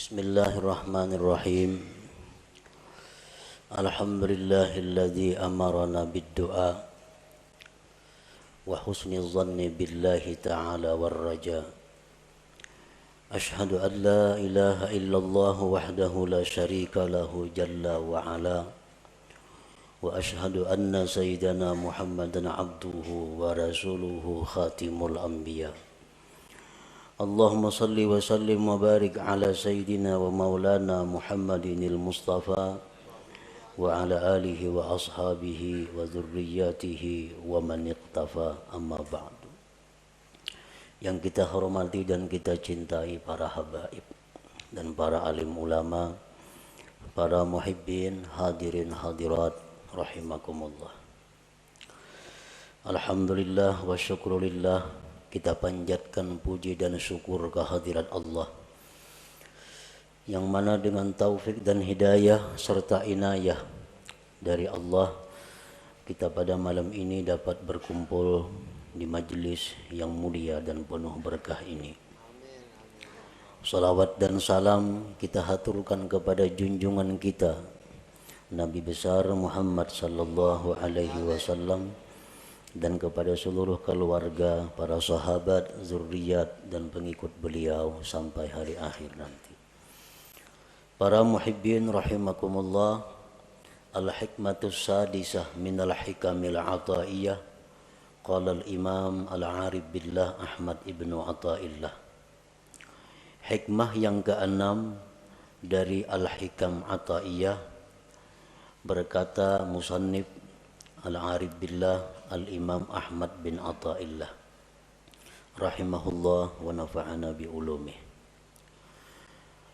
Bismillahirrahmanirrahim. Alhamdulillahilladzi amarana bid-du'a wa husni dhanni billahi ta'ala war-raja. Ashhadu an la ilaha illallah wahdahu la syarika lahu jalla wa ala. Wa ashhadu anna sayyidana Muhammadan abduhu wa rasuluhu khatimul anbiya. Allahumma salli wa sallim wa barik ala sayyidina wa maulana Muhammadinil Mustafa wa ala alihi wa ashabihi wa dhurriyyatihi wa man iqtafa, amma ba'du. Yang kita hormati dan kita cintai para habaib dan para alim ulama, para muhibbin, hadirin hadirat rahimakumullah. Alhamdulillah wa syukrulillah, kita panjatkan puji dan syukur kehadirat Allah yang mana dengan taufik dan hidayah serta inayah dari Allah, kita pada malam ini dapat berkumpul di majlis yang mulia dan penuh berkah ini. Salawat dan salam kita haturkan kepada junjungan kita Nabi besar Muhammad sallallahu alaihi wasallam dan kepada seluruh keluarga, para sahabat, zuriat dan pengikut beliau sampai hari akhir nanti. Para muhibbin rahimakumullah, al-hikmatus sadisah minal hikamil ataiyah, qala al-imam al-arif billah Ahmad ibnu Athaillah. Hikmah yang keenam dari al-hikam ataiyah, berkata musannif al-arif billah al-imam Ahmad bin Athaillah rahimahullah wa nafa'ana bi ulumih.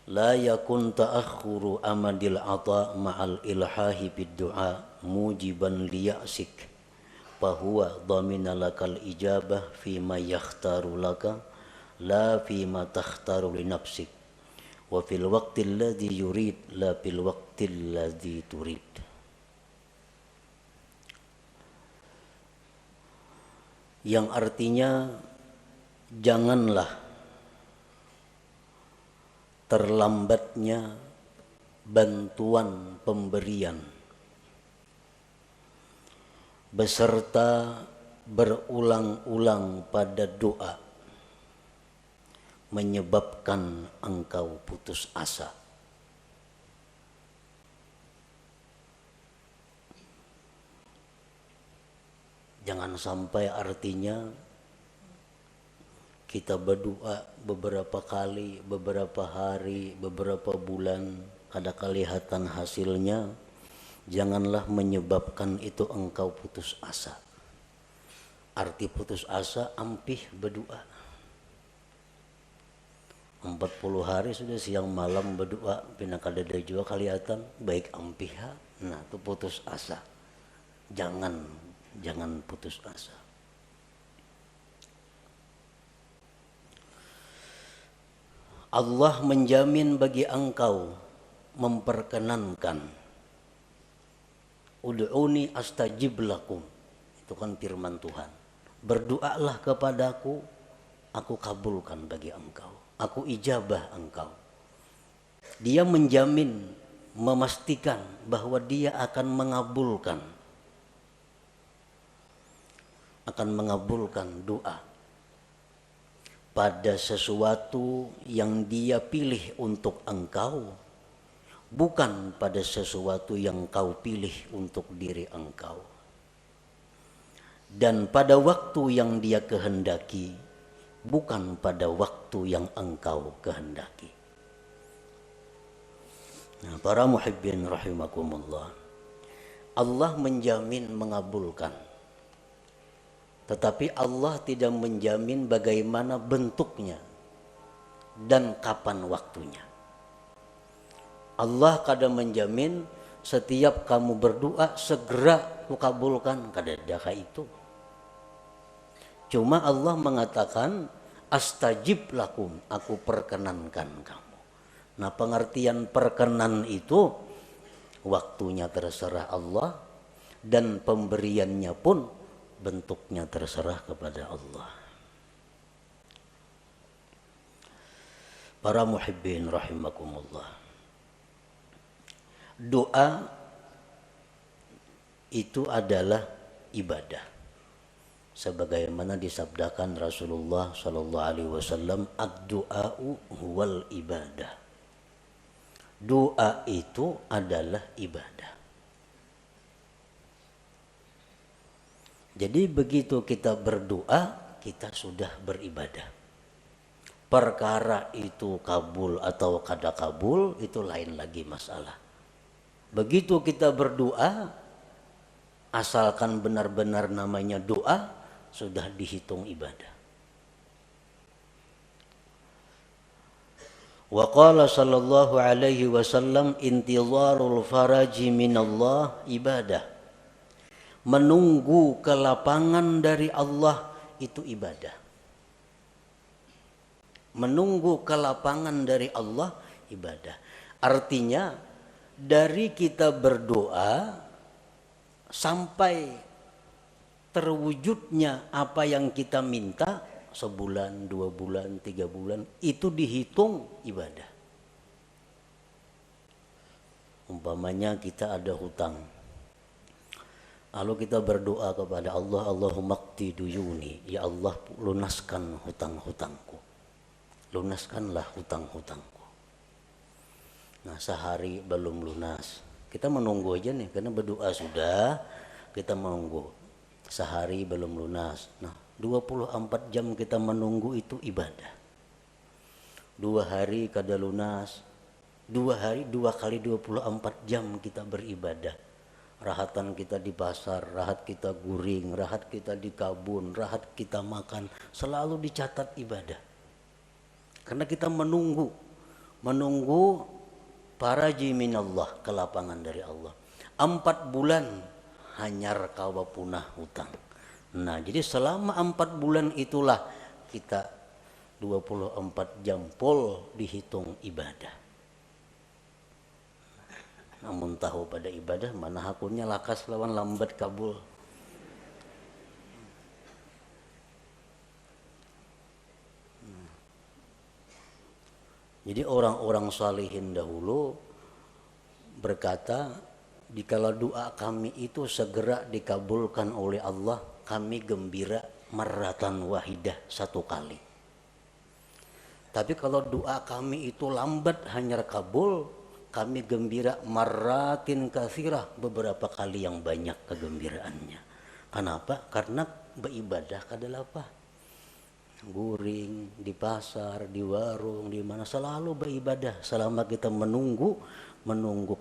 La yakun ta'akhuru amadil ata ma'al ilhahi bid du'a mujiban liya'sik fahuwa dhamina lakal ijabah fima yakhtaru laka la fima takhtaru li nafsik wa fil waqtil ladzi yurid la fil waqtil ladzi turid. Yang artinya janganlah terlambatnya bantuan pemberian beserta berulang-ulang pada doa menyebabkan engkau putus asa. Jangan sampai artinya kita berdoa beberapa kali, beberapa hari, beberapa bulan, kada kelihatan hasilnya, janganlah menyebabkan itu engkau putus asa. Arti putus asa, ampih berdoa. 40 hari sudah siang malam berdoa, pina kada ada juga kelihatan, baik ampih. Nah, itu putus asa. Jangan putus asa. Allah menjamin bagi engkau, memperkenankan. Ud'uni astajib lakum. Itu kan firman Tuhan. Berdoalah kepadaku, aku kabulkan bagi engkau. Aku ijabah engkau. Dia menjamin, memastikan bahwa dia akan mengabulkan doa pada sesuatu yang dia pilih untuk engkau, bukan pada sesuatu yang kau pilih untuk diri engkau, dan pada waktu yang dia kehendaki, bukan pada waktu yang engkau kehendaki. Nah, para muhibbin rahimakumullah, Allah menjamin mengabulkan. Tetapi Allah tidak menjamin bagaimana bentuknya dan kapan waktunya. Allah kadang menjamin setiap kamu berdoa segera kukabulkan, kada ada itu. Cuma Allah mengatakan astajib lakum, aku perkenankan kamu. Nah, pengertian perkenan itu waktunya terserah Allah dan pemberiannya pun bentuknya terserah kepada Allah. Para muhibbin rahimakumullah. Doa itu adalah ibadah. Sebagaimana disabdakan Rasulullah sallallahu alaihi wasallam, ad-du'a'u huwal ibadah. Doa itu adalah ibadah. Jadi begitu kita berdoa, kita sudah beribadah. Perkara itu kabul atau kada kabul itu lain lagi masalah. Begitu kita berdoa, asalkan benar-benar namanya doa, sudah dihitung ibadah. Wa qala sallallahu alaihi wasallam, intizarul faraji minallah ibadah. Menunggu kelapangan dari Allah itu ibadah. Menunggu kelapangan dari Allah ibadah. Artinya dari kita berdoa sampai terwujudnya apa yang kita minta, sebulan, 2 bulan, 3 bulan, itu dihitung ibadah. Umpamanya kita ada hutang, lalu kita berdoa kepada Allah, Allahumma qdi duyuni, ya Allah lunaskan hutang-hutangku, lunaskanlah hutang-hutangku. Nah, sehari belum lunas, kita menunggu aja nih, karena berdoa sudah, kita menunggu. Sehari belum lunas, nah 24 jam kita menunggu itu ibadah. 2 hari kada lunas, 2 hari 2 kali 24 jam kita beribadah. Rahatan kita di pasar, rahat kita guring, rahat kita di kabun, rahat kita makan, selalu dicatat ibadah. Karena kita menunggu faraji minallah, kelapangan dari Allah. 4 bulan hanyar kawa punah hutang. Nah, jadi selama 4 bulan itulah kita 24 jam full dihitung ibadah. Namun tahu pada ibadah mana hakunnya lakas lawan lambat kabul. Jadi orang-orang salihin dahulu berkata, dikala doa kami itu segera dikabulkan oleh Allah, kami gembira marratan wahidah, 1 kali. Tapi kalau doa kami itu lambat hanya kabul, kami gembira marratin katsirah, beberapa kali yang banyak kegembiraannya. Kenapa? Karena beribadah adalah apa? Guring di pasar, di warung, di mana selalu beribadah selama kita menunggu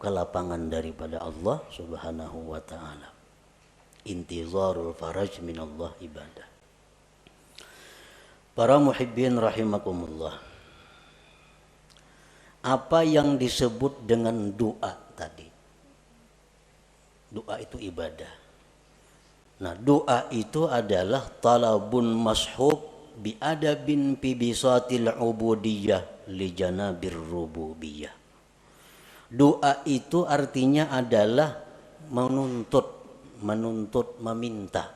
kelapangan daripada Allah Subhanahu wa ta'ala. Intizarul faraj minallah ibadah. Para muhibbin rahimakumullah. Apa yang disebut dengan doa tadi? Doa itu ibadah. Nah, doa itu adalah talabun mashub biadabin fi bisatil ubudiyah li janabir rububiyah. Doa itu artinya adalah menuntut, meminta,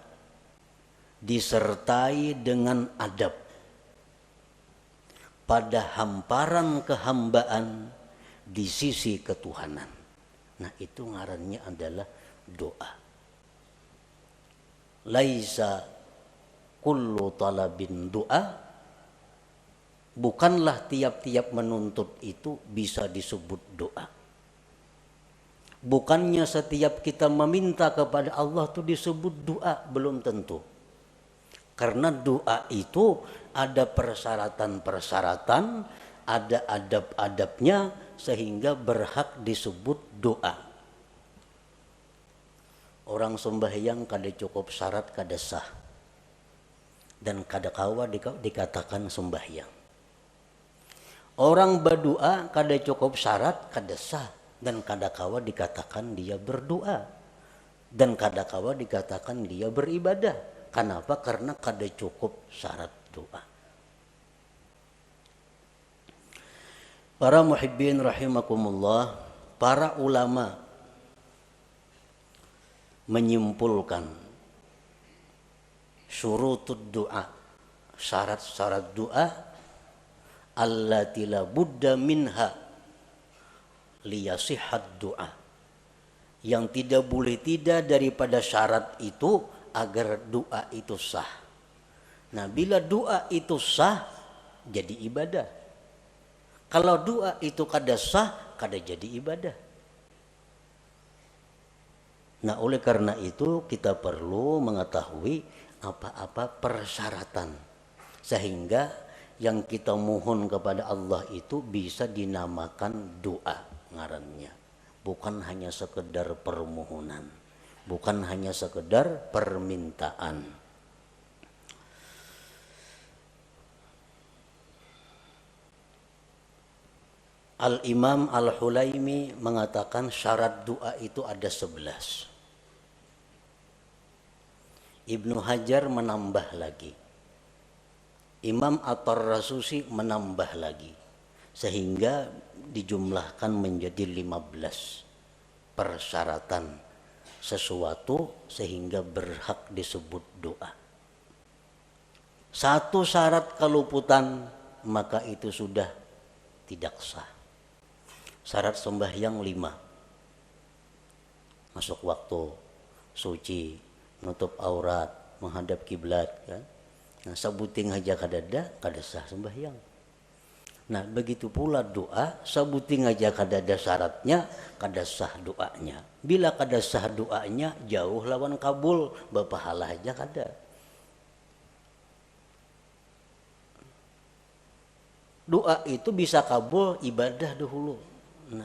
disertai dengan adab pada hamparan kehambaan di sisi ketuhanan. Nah, itu ngarannya adalah doa. Laisa kullu talabin doa, bukanlah tiap-tiap menuntut itu bisa disebut doa. Bukannya setiap kita meminta kepada Allah itu disebut doa, belum tentu. Karena doa itu ada persyaratan-persyaratan, ada adab-adabnya sehingga berhak disebut doa. Orang sembahyang kada cukup syarat kada sah, dan kada kawa dikatakan sembahyang. Orang berdoa kada cukup syarat kada sah, dan kada kawa dikatakan dia berdoa, dan kada kawa dikatakan dia beribadah. Kenapa? Karena kada cukup syarat doa. Para muhibbin rahimakumullah, para ulama menyimpulkan syurutud doa, syarat-syarat doa allati la budda minha liyasihhat du'a, yang tidak boleh tidak daripada syarat itu agar doa itu sah. Nah, bila doa itu sah jadi ibadah. Kalau doa itu kada sah kada jadi ibadah. Nah, oleh karena itu kita perlu mengetahui apa-apa persyaratan sehingga yang kita mohon kepada Allah itu bisa dinamakan doa ngarannya, bukan hanya sekedar permohonan, bukan hanya sekedar permintaan. Al-Imam Al-Hulaimi mengatakan syarat doa itu ada 11. Ibnu Hajar menambah lagi. Imam At-Tarrasusi menambah lagi. Sehingga dijumlahkan menjadi 15 persyaratan sesuatu sehingga berhak disebut doa. Satu syarat keluputan maka itu sudah tidak sah. Syarat sembahyang 5. Masuk waktu, suci, nutup aurat, menghadap kiblat kan. Nah, sabuting aja kadada sah sembahyang. Nah, begitu pula doa, sabuting aja kadada syaratnya, kada sah doanya. Bila kada sah doanya, jauh lawan kabul, bapahala aja kada. Doa itu bisa kabul ibadah dahulu. Nah,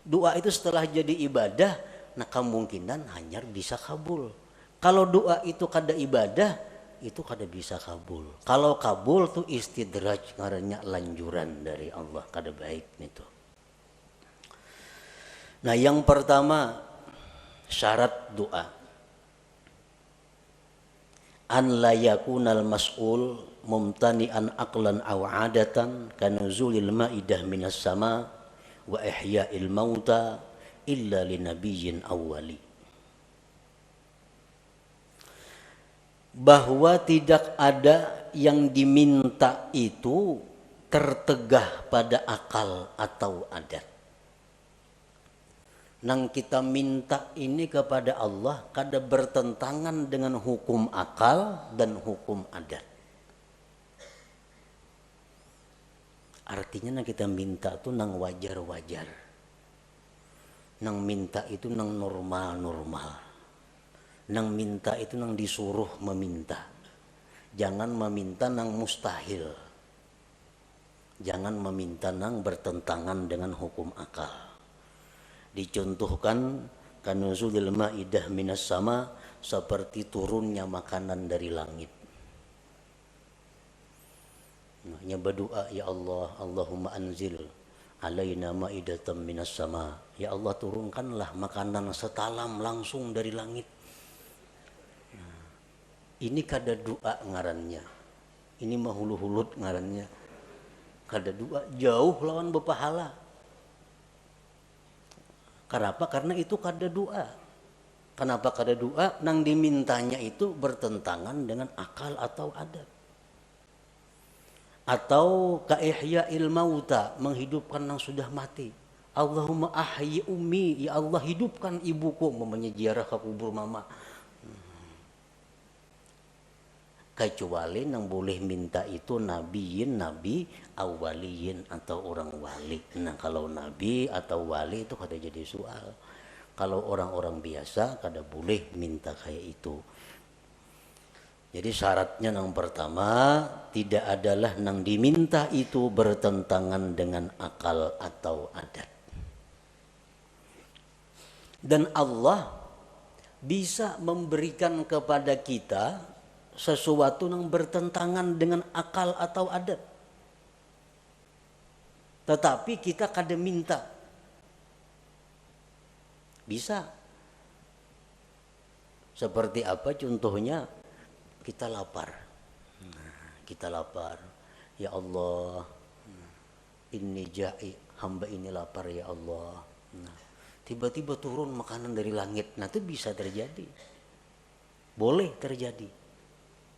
doa itu setelah jadi ibadah, nah kemungkinan hanya bisa kabul. Kalau doa itu kada ibadah, itu kada bisa kabul. Kalau kabul tuh istidraj, ngarannya lanjuran dari Allah, kada baik itu. Nah, yang pertama syarat doa, an la yakunal mas'ul mumtani'an aqlan aw 'adatan kanuzulil ma'idah minas sama wa ihya'il mauta illa linabiyyin awwali. Bahwa tidak ada yang diminta itu tertegah pada akal atau adat. Nang kita minta ini kepada Allah kada bertentangan dengan hukum akal dan hukum adat. Artinya nang kita minta tuh nang wajar-wajar. Nang minta itu nang normal-normal. Nang minta itu nang disuruh meminta. Jangan meminta nang mustahil. Jangan meminta nang bertentangan dengan hukum akal. Dicontohkan kanuzulil ma'idah minas sama, seperti turunnya makanan dari langit. Hanya berdoa, ya Allah, Allahumma anzil alaina ma'idatan minas sama. Ya Allah, turunkanlah makanan setalam langsung dari langit. Nah, ini kada doa ngarannya. Ini mahulu-hulut ngarannya. Kada doa, jauh lawan bepahala. Kenapa? Karena itu kada doa. Kenapa kada doa? Nang dimintanya itu bertentangan dengan akal atau adat. Atau kaihya'il mauta, menghidupkan yang sudah mati. Allahumma ahyi ummi, ya Allah hidupkan ibuku, mamanya ziarah ke kubur mama. Kecuali yang boleh minta itu nabiyin, nabi, awaliyin atau orang wali. Nah, kalau nabi atau wali itu kada jadi soal. Kalau orang-orang biasa kada boleh minta kayak itu. Jadi syaratnya yang pertama, tidak adalah yang diminta itu bertentangan dengan akal atau adat. Dan Allah bisa memberikan kepada kita sesuatu yang bertentangan dengan akal atau adat. Tetapi kita kada minta. Bisa. Seperti apa contohnya? Kita lapar. Kita lapar. Ya Allah, inni ja'i, hamba ini lapar ya Allah. Tiba-tiba turun makanan dari langit. Nah, itu bisa terjadi. Boleh terjadi.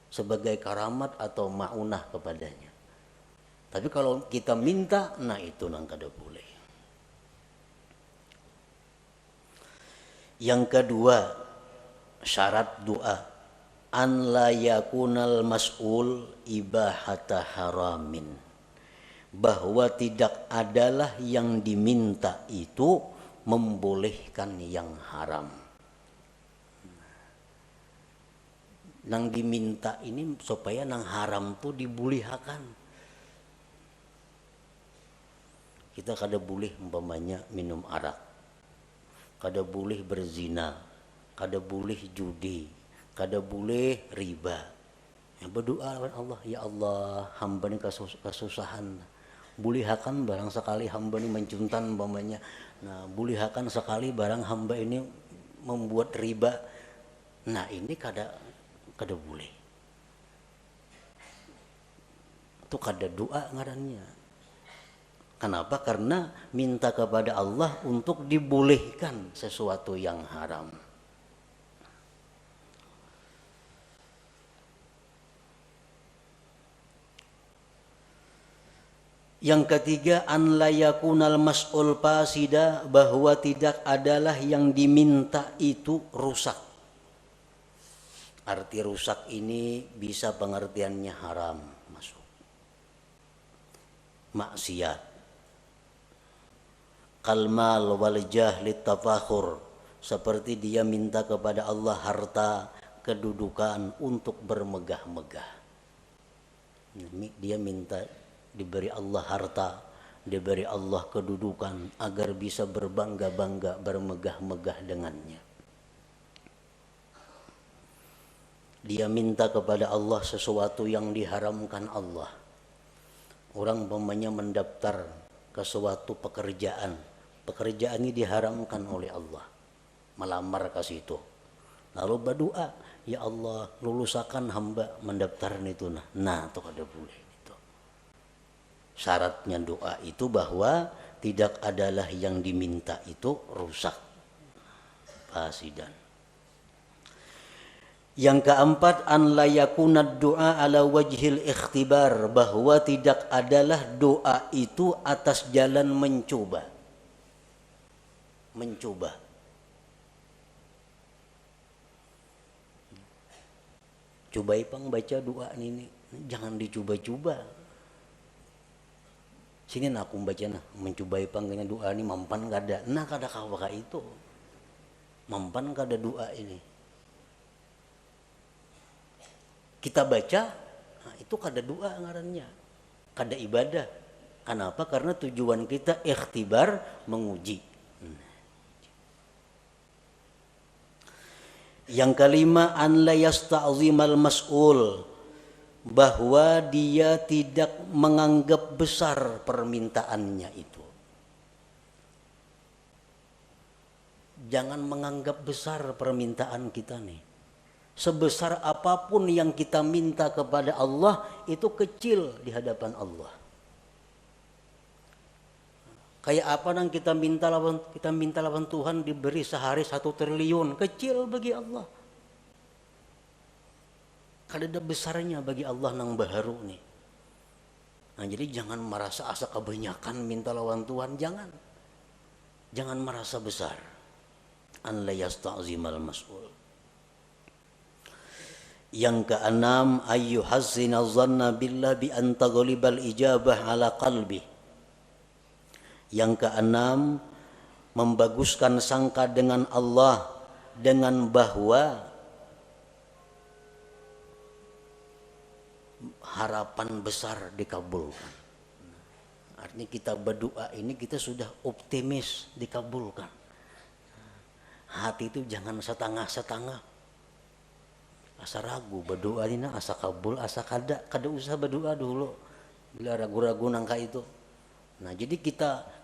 Sebagai karamat atau ma'unah kepadanya. Tapi kalau kita minta, nah itu nang kada boleh. Yang kedua, syarat doa, an la yakunal mas'ul ibahata haramin, bahwa tidak adalah yang diminta itu membolehkan yang haram. Nang diminta ini supaya nang haram tuh dibulihakan. Kita kada boleh umpamanya minum arak, kada boleh berzina, kada boleh judi, kada boleh riba. Yang berdoa kepada Allah, ya Allah, hamba ini kesusahan. Bulihakan barang sekali hamba ini mencuntan umpamanya. Nah, bulihakan sekali barang hamba ini membuat riba. Nah, ini kada boleh. Itu kada doa ngarannya. Kenapa? Karena minta kepada Allah untuk dibolehkan sesuatu yang haram. Yang ketiga, an la yakunal mas'ul fasida, bahwa tidak adalah yang diminta itu rusak. Arti rusak ini bisa pengertiannya haram, masuk maksiat. Kalmal wal jahli tafakhur, seperti dia minta kepada Allah harta, kedudukan untuk bermegah-megah. Dia minta diberi Allah harta, diberi Allah kedudukan agar bisa berbangga-bangga, bermegah-megah dengannya. Dia minta kepada Allah sesuatu yang diharamkan Allah. Orang umpamanya mendaftar ke suatu pekerjaan ini diharamkan oleh Allah, melamar ke situ, lalu berdoa, ya Allah lulusakan hamba mendaftar itu. Nah itu kada boleh. Itu syaratnya doa itu bahwa tidak adalah yang diminta itu rusak, fasidan. Yang keempat, an la yakuna doa ala wajhil ikhtibar, bahwa tidak adalah doa itu atas jalan mencoba. Coba ipang baca doa ini, jangan dicoba-coba. Sini aku baca mencoba ipang kena doa ini mampan kada. Nah kada kawa itu. Mampan kada doa ini. Kita baca, nah itu kada doa ngarannya, kada ibadah. Kenapa? Karena tujuan kita ikhtibar, menguji. Yang kelima, an la yasta'zimal mas'ul, bahwa dia tidak menganggap besar permintaannya itu. Jangan menganggap besar permintaan kita nih. Sebesar apapun yang kita minta kepada Allah itu kecil di hadapan Allah. Kayak apa nang kita minta lawan Tuhan diberi sehari 1 triliun, kecil bagi Allah. Kada ada besarnya bagi Allah nang baharu nih. Nah jadi jangan merasa asa kebanyakan minta lawan Tuhan, jangan merasa besar. An la yasta'zimal mas'ul. Yang keenam, ayyuhazzina dhanna billah bi an taghlibal ijabah ala qalbi. Yang keenam, membaguskan sangka dengan Allah dengan bahwa harapan besar dikabulkan. Artinya kita berdoa ini kita sudah optimis dikabulkan. Hati itu jangan setengah-setengah. Asa ragu berdoa ini asa kabul asa kada usah berdoa dulu bila ragu-ragu nangka itu. Nah jadi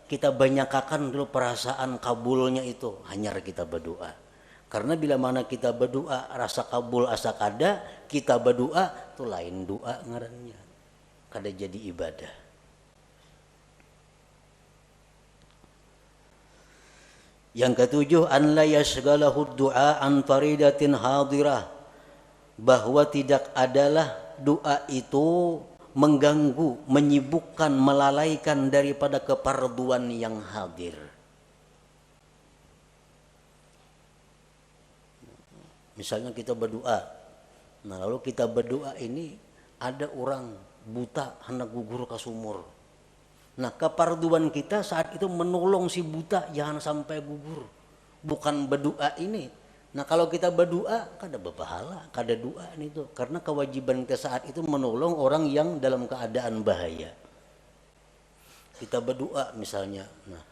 kita banyakakan dulu perasaan kabulnya itu, hanya kita berdoa. Karena bila mana kita berdoa rasa kabul asa kada, kita berdoa itu lain doa ngarannya, kada jadi ibadah. Yang ketujuh, an la yashghalahu du'a an faridatin hadirah, bahwa tidak adalah doa itu mengganggu, menyibukkan, melalaikan daripada keparduan yang hadir. Misalnya kita berdoa, nah lalu kita berdoa ini ada orang buta hendak gugur ke sumur. Nah keparduan kita saat itu menolong si buta jangan sampai gugur, bukan berdoa ini. Nah kalau kita berdoa kada berpahala, kada doa itu, karena kewajiban kita saat itu menolong orang yang dalam keadaan bahaya. Kita berdoa misalnya, nah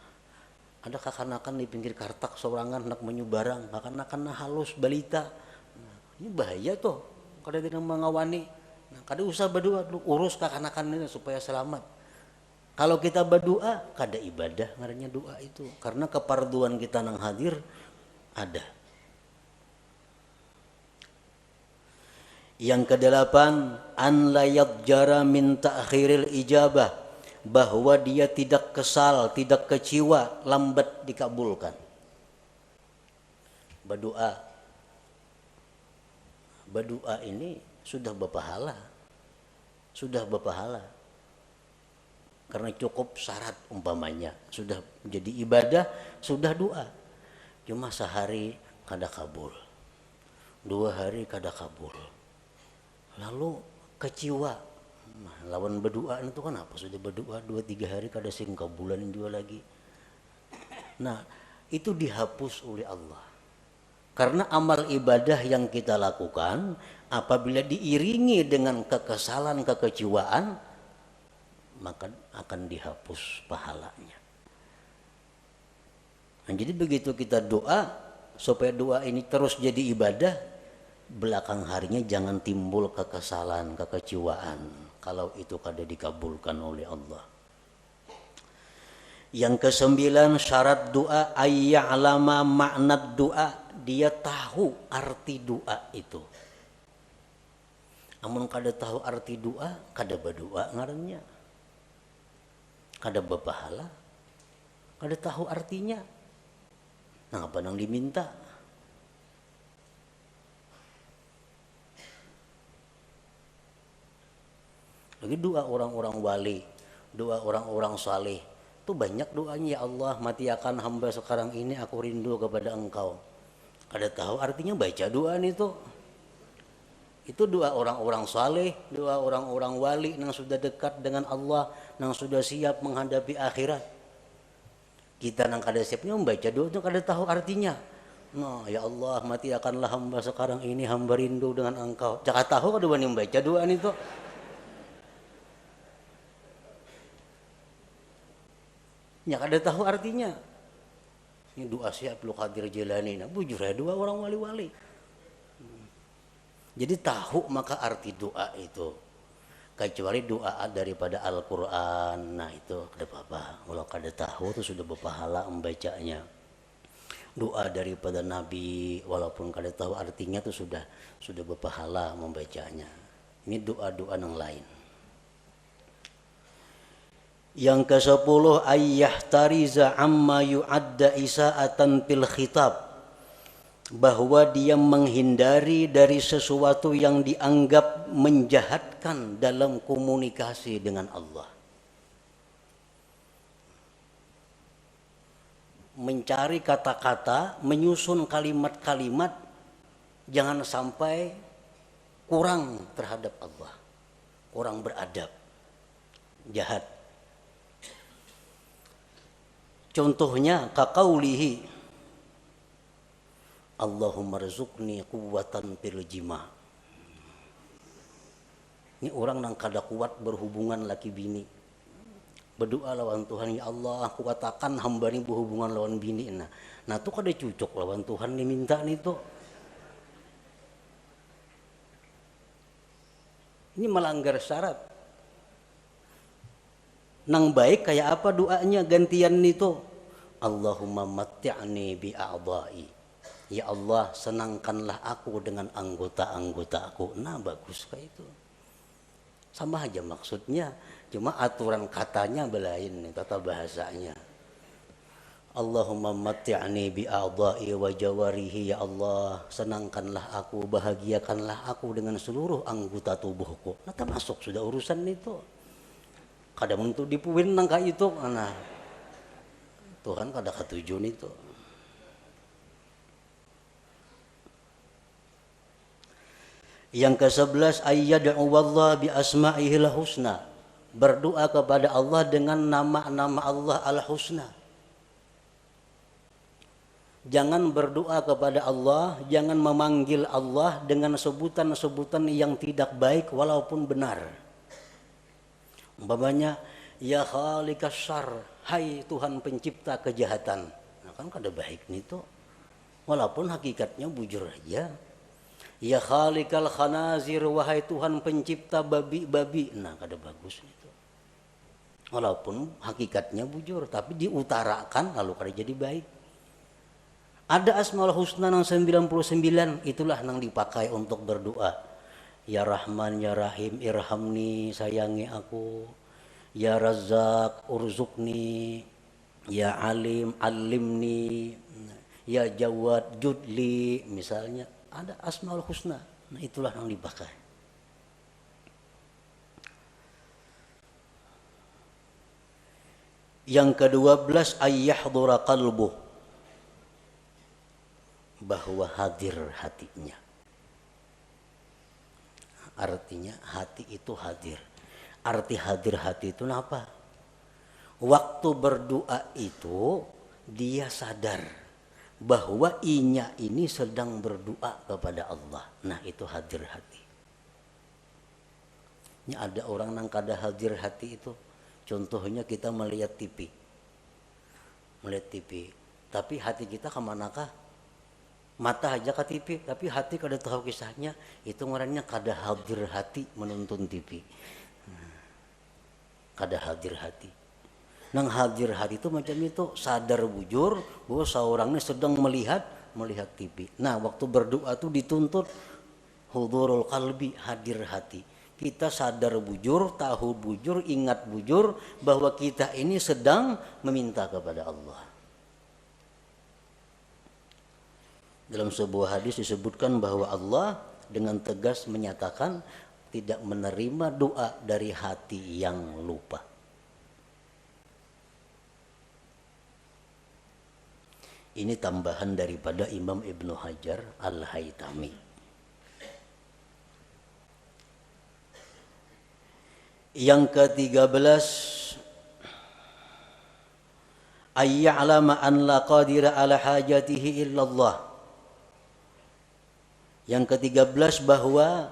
ada kakanakan di pinggir kartak sorangan hendak menyubarang, kakanakan halus balita, nah, ini bahaya tuh, kada tidak mengawani. Nah kada usah berdoa, urus kakanakan ini supaya selamat. Kalau kita berdoa, kada ibadah ngarannya doa itu, karena keparduan kita nang hadir ada. Yang kedelapan, an la yadjara min ta'khiril ijabah, bahwa dia tidak kesal, tidak kecewa lambat dikabulkan. Berdoa ini sudah berpahala. Karena cukup syarat umpamanya, sudah jadi ibadah, sudah doa. Cuma sehari kada kabul, 2 hari kada kabul, lalu kecewa. Nah, lawan berdoa itu kan apa? Sudah berdoa 2-3 hari kada sing kabulan juga lagi. Nah, itu dihapus oleh Allah. Karena amal ibadah yang kita lakukan apabila diiringi dengan kekesalan, kekecewaan, maka akan dihapus pahalanya. Nah, jadi begitu kita doa, supaya doa ini terus jadi ibadah, belakang harinya jangan timbul kekesalan, kekecewaan kalau itu kada dikabulkan oleh Allah. Yang ke-9, syarat doa ayya'lama makna doa, dia tahu arti doa itu. Amun kada tahu arti doa, kada berdoa ngarannya, kada berpahala, kada tahu artinya. Nah apa nang diminta? Lagi doa orang-orang wali, doa orang-orang saleh, itu banyak doanya. Ya Allah, mati akan hamba sekarang ini, aku rindu kepada Engkau. Kada tahu artinya baca doa itu. Itu doa orang-orang saleh, doa orang-orang wali yang sudah dekat dengan Allah, yang sudah siap menghadapi akhirat. Kita yang kada siapnya membaca doa itu kada tahu artinya. Nah, ya Allah, mati akanlah hamba sekarang ini, hamba rindu dengan Engkau. Jangan tahu kada wani membaca doa itu. Ya kada tahu artinya. Ini doa siap lu Qadir Jilani. Nah, bujur ya doa orang wali-wali. Jadi tahu maka arti doa itu. Kecuali doa daripada Al-Quran, nah itu kada apa-apa. Kalau kada tahu itu sudah berpahala membacanya. Doa daripada Nabi, walaupun kada tahu artinya itu sudah berpahala membacanya. Ini doa-doa yang lain. Yang ke-10, ayyahtariza amma yu'adda isa'atan fil khitab, bahwa dia menghindari dari sesuatu yang dianggap menjahatkan dalam komunikasi dengan Allah. Mencari kata-kata, menyusun kalimat-kalimat, jangan sampai kurang terhadap Allah, kurang beradab, jahat. Contohnya kaqaulihi Allahumma rzuqni quwwatan fil jima'. Ini orang yang kada kuat berhubungan laki bini. Berdoa lawan Tuhan, ya Allah kuatakan hamba ini berhubungan lawan bini. Nah itu kada cocok lawan Tuhan diminta itu. Ini melanggar syarat. Nang baik kayak apa doanya gantian itu? Allahumma matti'ni bi a'dha'i. Ya Allah, senangkanlah aku dengan anggota-anggota aku. Nah, bagus kayak itu. Sama aja maksudnya, cuma aturan katanya belain, tata bahasanya. Allahumma matti'ni bi'a'dha'i wa jawarihi, ya Allah, senangkanlah aku, bahagiakanlah aku dengan seluruh anggota tubuhku. Nah, termasuk sudah urusan itu. Kadang untuk dipuin nang kayak itu, nah Tuhan kada ketujuan itu. Yang ke-11, ayyad'u wallah bi asma'ihil husna. Berdoa kepada Allah dengan nama-nama Allah al-husna. Jangan berdoa kepada Allah, jangan memanggil Allah dengan sebutan-sebutan yang tidak baik walaupun benar. Umpamanya, ya khaliqas syarr, hai Tuhan pencipta kejahatan. Nah, kan kada baik nih tuh. Walaupun hakikatnya bujur aja. Ya khaliqal khanazir, wahai Tuhan pencipta babi-babi. Nah, kada bagus itu. Walaupun hakikatnya bujur, tapi diutarakan lalu kada jadi baik. Ada Asmaul Husna yang 99, itulah yang dipakai untuk berdoa. Ya Rahman, Ya Rahim, irhamni, sayangi aku. Ya Razzaq, urzukni. Ya Alim, alimni. Ya Jawad, judli, misalnya. Ada Asmaul Husna. Nah, itulah yang dipakai. Yang ke-12, ayyahdura qalbuh, bahwa hadir hatinya. Artinya hati itu hadir. Arti hadir hati itu apa? Waktu berdoa itu dia sadar bahwa inya ini sedang berdoa kepada Allah. Nah, itu hadir hati. Ini ada orang yang kada hadir hati itu. Contohnya kita melihat TV. Melihat TV. Tapi hati kita kemanakah? Mata aja ke TV, tapi hati kada tahu kisahnya. Itu ngarannya kada hadir hati menonton TV. Kada hadir hati. Nang hadir hati itu macam itu, sadar bujur bahwa seorangnya sedang melihat TV. Nah, waktu berdoa itu dituntut hudurul qalbi, hadir hati. Kita sadar bujur, tahu bujur, ingat bujur bahwa kita ini sedang meminta kepada Allah. Dalam sebuah hadis disebutkan bahwa Allah dengan tegas menyatakan tidak menerima doa dari hati yang lupa. Ini tambahan daripada Imam Ibnu Hajar Al-Haytami. Yang ke-13, ayya'lama an la qadira ala hajatihi illallah. Yang ke-13, bahwa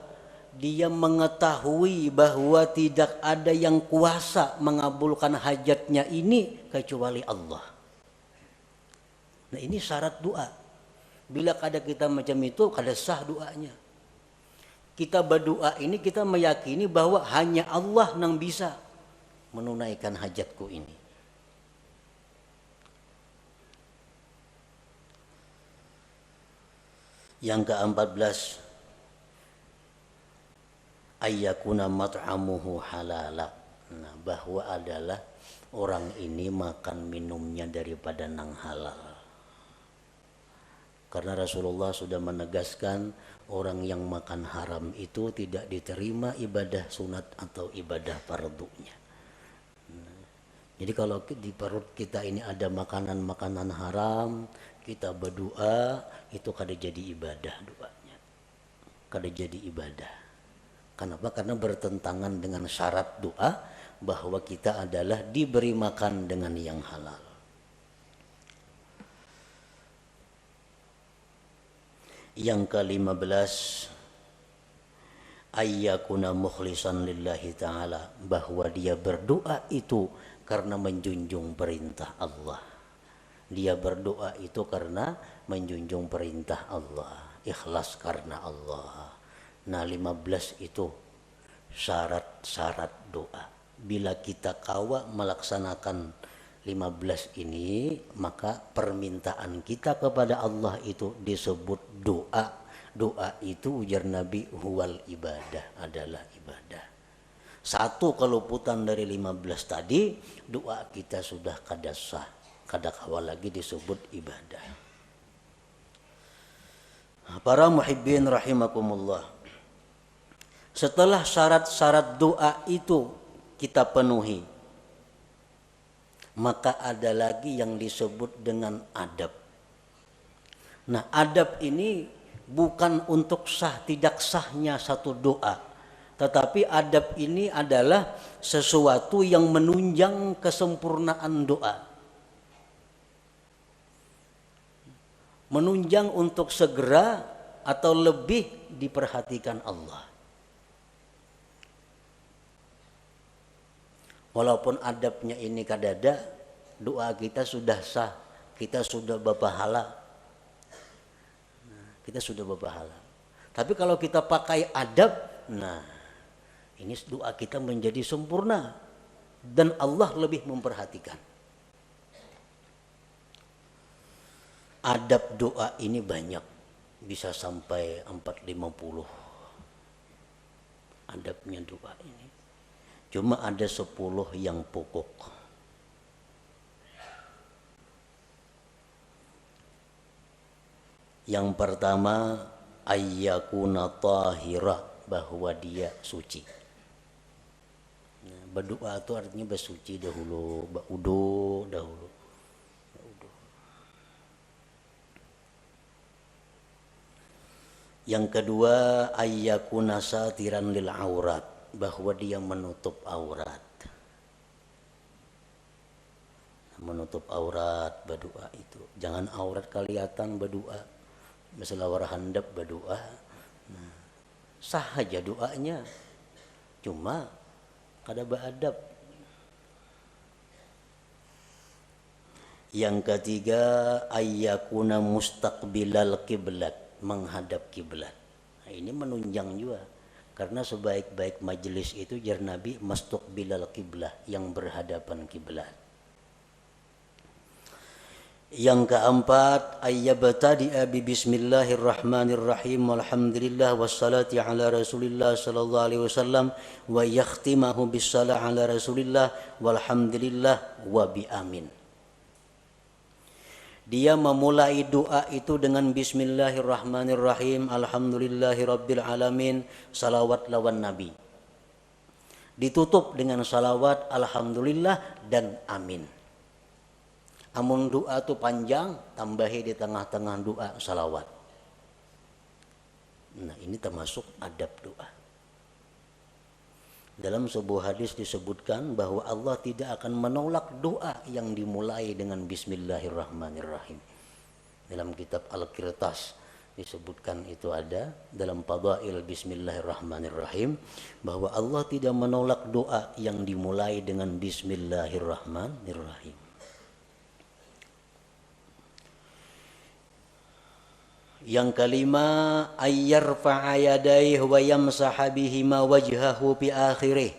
dia mengetahui bahwa tidak ada yang kuasa mengabulkan hajatnya ini kecuali Allah. Nah, ini syarat doa. Bila kada kita macam itu, kada sah doanya. Kita berdoa ini kita meyakini bahwa hanya Allah yang bisa menunaikan hajatku ini. Yang ke-14, ayyakuna mat'amuhu halala. Nah, bahwa adalah orang ini makan minumnya daripada nang halal. Karena Rasulullah sudah menegaskan orang yang makan haram itu tidak diterima ibadah sunat atau ibadah fardunya. Jadi kalau di perut kita ini ada makanan-makanan haram, kita berdoa, itu kada jadi ibadah doanya. Kada jadi ibadah. Kenapa? Karena bertentangan dengan syarat doa bahwa kita adalah diberi makan dengan yang halal. Yang ke-15, ayyakuna mukhlisan lillahi ta'ala, bahwa dia berdoa itu karena menjunjung perintah Allah. Dia berdoa itu karena menjunjung perintah Allah, ikhlas karena Allah. Nah, 15 itu syarat-syarat doa. Bila kita kawa melaksanakan 15 ini, maka permintaan kita kepada Allah itu disebut doa. Doa itu ujar Nabi huwal ibadah, adalah ibadah. Satu keluputan dari 15 tadi, doa kita sudah kada sah, kada kawal lagi disebut ibadah. Para muhibbin rahimakumullah. Setelah syarat-syarat doa itu kita penuhi, maka ada lagi yang disebut dengan adab. Nah, adab ini bukan untuk sah tidak sahnya satu doa, tetapi adab ini adalah sesuatu yang menunjang kesempurnaan doa. Menunjang untuk segera atau lebih diperhatikan Allah. Walaupun adabnya ini kadada, doa kita sudah sah, kita sudah berpahala. Kita sudah berpahala. Tapi kalau kita pakai adab, nah ini doa kita menjadi sempurna dan Allah lebih memperhatikan. Adab doa ini banyak, bisa sampai 450 adabnya doa ini. Cuma ada 10 yang pokok. Yang pertama, ayyakuna tahira, bahwa dia suci. Nah, berdoa itu artinya bersuci dahulu, berudu dahulu. Yang kedua, ayyakuna satiran lil aurat, bahwa dia menutup aurat. Menutup aurat berdoa itu. Jangan aurat kelihatan berdoa. Masalah warhandap berdoa. Nah, sah aja doanya. Cuma kada beradab. Yang ketiga, ayyakuna mustaqbilal kiblat, menghadap kiblat. Nah, ini menunjang juga karena sebaik-baik majelis itu jar Nabi mustaqbilal kiblah, yang berhadapan kiblat. Yang keempat, ayyabtadi'a bi bismillahirrahmanirrahim walhamdulillah wassalati ala rasulillah sallallahu alaihi wasallam wa yakhtimahu bissalah ala rasulillah walhamdulillah wa bi amin. Dia memulai doa itu dengan bismillahirrahmanirrahim, alhamdulillahirabbil alamin, salawat lawan nabi. Ditutup dengan salawat, alhamdulillah dan amin. Amun doa itu panjang, tambahi di tengah-tengah doa salawat. Nah, ini termasuk adab doa. Dalam sebuah hadis disebutkan bahwa Allah tidak akan menolak doa yang dimulai dengan bismillahirrahmanirrahim. Dalam kitab Al-Qirtas disebutkan itu ada dalam Fadail bismillahirrahmanirrahim bahwa Allah tidak menolak doa yang dimulai dengan bismillahirrahmanirrahim. Yang kelima, ayyarfa'a yadayhi wa yamsaha bihima wajhahu fi akhirih,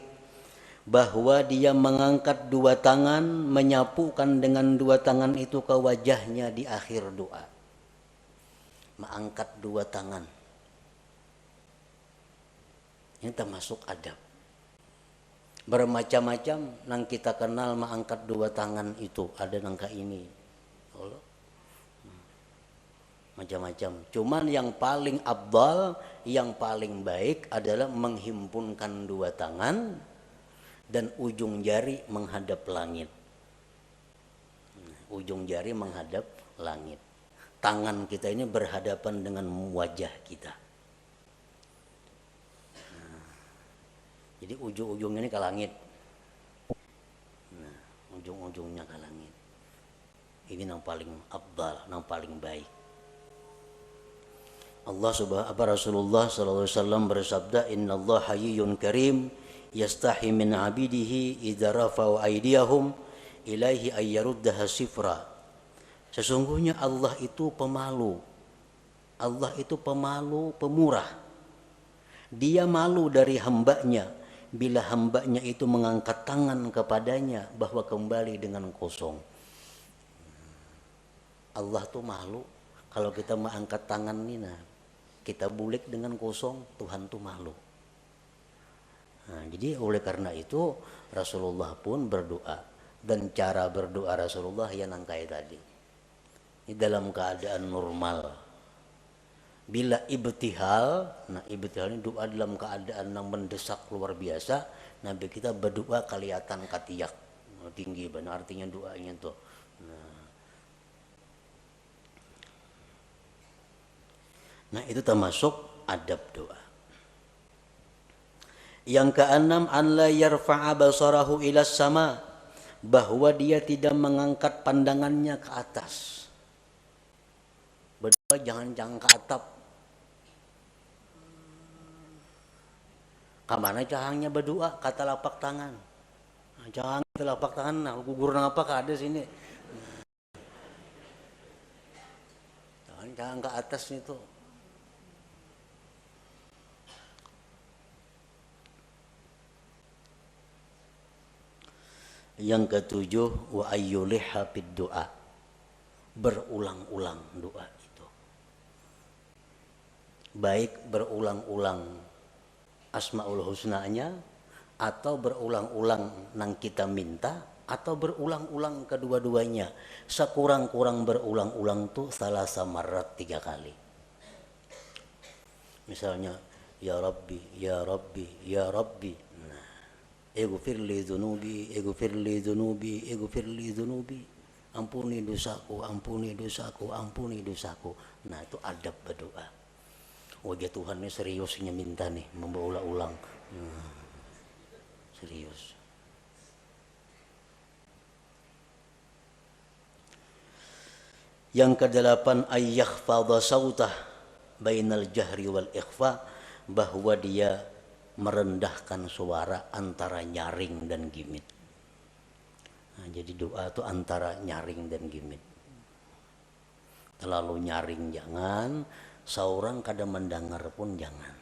bahwa dia mengangkat dua tangan, menyapukan dengan dua tangan itu ke wajahnya di akhir doa. Mengangkat dua tangan. Ini termasuk adab. Bermacam-macam nang kita kenal mengangkat dua tangan itu, ada nangka ini. Macam-macam. Cuman yang paling afdal, yang paling baik adalah menghimpunkan dua tangan dan ujung jari menghadap langit. Ujung jari menghadap langit. Tangan kita ini berhadapan dengan wajah kita. Jadi ujung-ujung ini ke langit. Nah, ujung-ujungnya ke langit. Ini yang paling afdal, yang paling baik. Rasulullah sallallahu alaihi wasallam bersabda, "Innallaha hayyun karim yastahi min 'abidihi idza rafa'u aydiyahum ilaihi ay yaruddaha sifra." Sesungguhnya Allah itu pemalu. Allah itu pemalu, pemurah. Dia malu dari hambanya bila hambanya itu mengangkat tangan kepadanya bahwa kembali dengan kosong. Allah tuh malu kalau kita mengangkat tangan ini, nah, kita bulik dengan kosong, Tuhan tuh malu. Nah, jadi oleh karena itu Rasulullah pun berdoa, dan cara berdoa Rasulullah yang nangkai tadi. Ini dalam keadaan normal. Bila ibtihal, nah ibtihal ini doa dalam keadaan yang mendesak luar biasa, Nabi kita berdoa kelihatan katiak tinggi, benar artinya doanya tuh. Nah itu termasuk adab doa. Yang keenam, an la yarfa'a basarahu ila sama, bahwa dia tidak mengangkat pandangannya ke atas. Berdoa jangan ke atap. Kamana cahangnya berdoa kata lapak tangan. Nah, cahang telapak tangan, nah gugur apa ka ada sini. Jangan ke atas itu. Yang ketujuh, wa ayyuliha fid doa, berulang-ulang doa itu. Baik berulang-ulang asmaul husnanya, atau berulang-ulang nang kita minta, atau berulang-ulang kedua-duanya. Sekurang-kurang berulang-ulang tuh salah samarat 3 kali. Misalnya ya Rabbi, ya Rabbi, ya Rabbi. Ighfir li dzunubi, ighfir li dzunubi, ighfir li dzunubi. Ampuni dosaku, ampuni dosaku, ampuni dosaku. Nah, itu adab berdoa. Wajah Tuhan ini seriusnya minta nih, memberulang-ulang. Serius. Yang kedelapan, ayyakhfadha sautah bainal jahri wal ikhfa, bahwa dia merendahkan suara antara nyaring dan gimit. Nah, jadi doa itu antara nyaring dan gimit. Terlalu nyaring jangan, seorang kada mendengar pun jangan.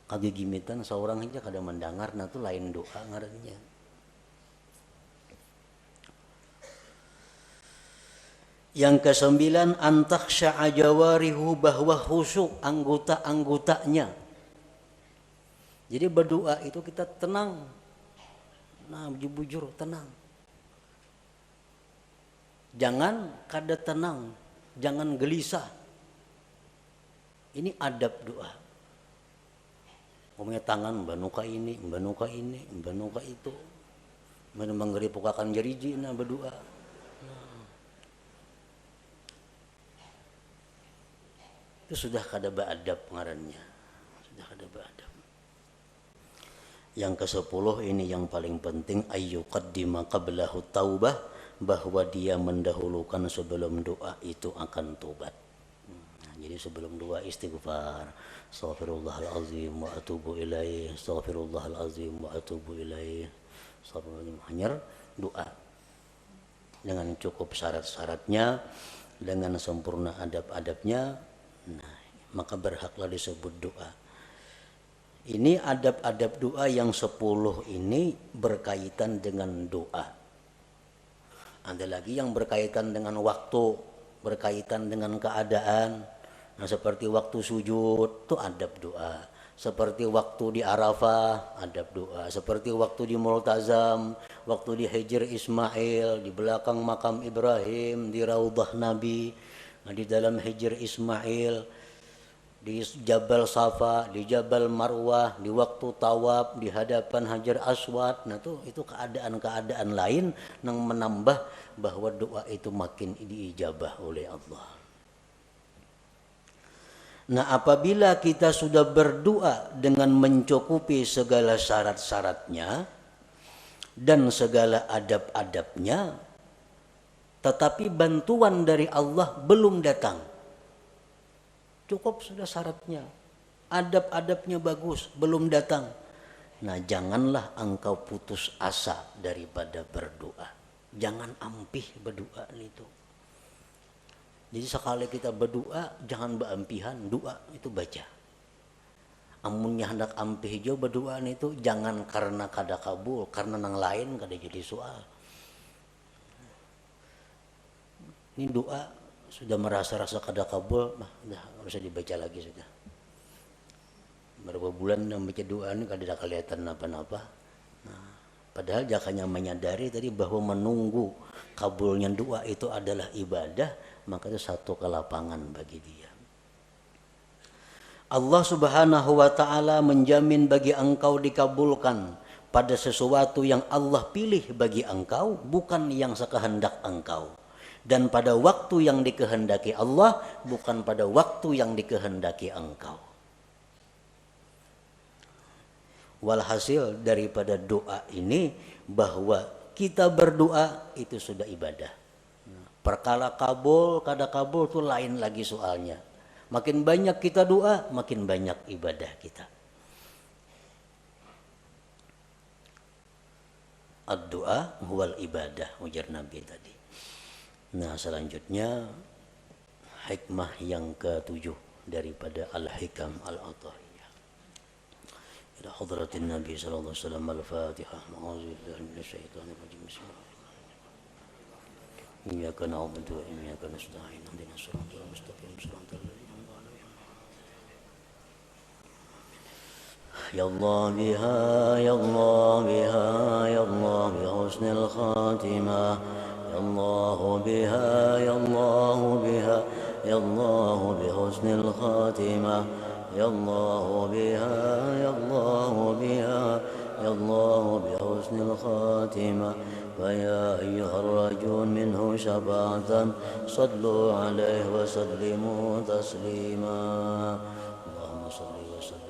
Kage gimitan seorang aja kada mendengar, nah itu lain doa ngarannya. Yang kesembilan, antakhsha'a jawarihu, bahwa khusyuk anggota-anggotanya. Jadi berdoa itu kita tenang. Nah, bujur tenang. Jangan kada tenang, jangan gelisah. Ini adab doa. Umumnya tangan banuka ini, banuka itu. Menggeripukakan jeriji nah berdoa. Itu sudah kada beadab ngarannya. Sudah kada beadab. Yang ke-10 ini yang paling penting, ayyuqaddima qablahu taubah, bahwa dia mendahulukan sebelum doa itu akan tobat. Nah, jadi sebelum doa istighfar, astaghfirullahalazim wa atubu ilaih, astaghfirullahalazim wa atubu ilaih, hanya doa dengan cukup syarat-syaratnya, dengan sempurna adab-adabnya. Nah, maka berhaklah disebut doa. Ini adab-adab doa yang 10 ini berkaitan dengan doa. Ada lagi yang berkaitan dengan waktu, berkaitan dengan keadaan. Nah, seperti waktu sujud itu adab doa. Seperti waktu di Arafah adab doa. Seperti waktu di Multazam, waktu di Hijr Ismail, di belakang makam Ibrahim, di Raudhah Nabi, di dalam Hijr Ismail, di Jabal Safa, di Jabal Marwah, di waktu tawaf, di hadapan Hajar Aswad. Nah itu keadaan-keadaan lain yang menambah bahwa doa itu makin diijabah oleh Allah. Nah, apabila kita sudah berdoa dengan mencukupi segala syarat-syaratnya dan segala adab-adabnya, tetapi bantuan dari Allah belum datang, cukup sudah syaratnya, adab-adabnya bagus, belum datang. Nah, janganlah engkau putus asa daripada berdoa. Jangan ampih berdoa itu. Jadi sekali kita berdoa, jangan beampihan, doa itu baca. Amunnya hendak ampih jo berdoa itu, jangan karena kada kabul, karena nang lain kada jadi soal. Ini doa sudah merasa-rasa kada kabul, udah nggak usah dibaca lagi sudah. Berapa bulan membaca doa ini kada ada kelihatan apa-apa. Nah, Padahal jangan menyadari tadi bahwa menunggu kabulnya doa itu adalah ibadah, maka itu satu kelapangan bagi dia. Allah Subhanahu wa taala menjamin bagi engkau dikabulkan pada sesuatu yang Allah pilih bagi engkau, bukan yang sekehendak engkau. Dan pada waktu yang dikehendaki Allah, bukan pada waktu yang dikehendaki engkau. Walhasil daripada doa ini, bahwa kita berdoa itu sudah ibadah. Perkara kabul, kada kabul itu lain lagi soalnya. Makin banyak kita doa, makin banyak ibadah kita. Ad-doa huwal ibadah, ujar Nabi tadi. Nah, selanjutnya hikmah yang ke-7 daripada Al-Hikam Al-Athahiyah. إلى حضرة النبي صلى الله عليه وسلم الفاتحة. أعوذ بالله من الشيطان الرجيم. بسم الله إياك نعبد وإياك نستعين اهدنا الصراط المستقيم صراط الذين أنعمت عليهم. يا الله بها يا الله بها يا الله بحسن الخاتمة. يا الله بها يا الله بها يا الله بحسن الخاتمة. يا الله بها يا الله بها يا الله بحسن الخاتمة. فيا أيها الرجل منه شفاعة صلوا عليه وسلموا تسليما. اللهم صل وسلم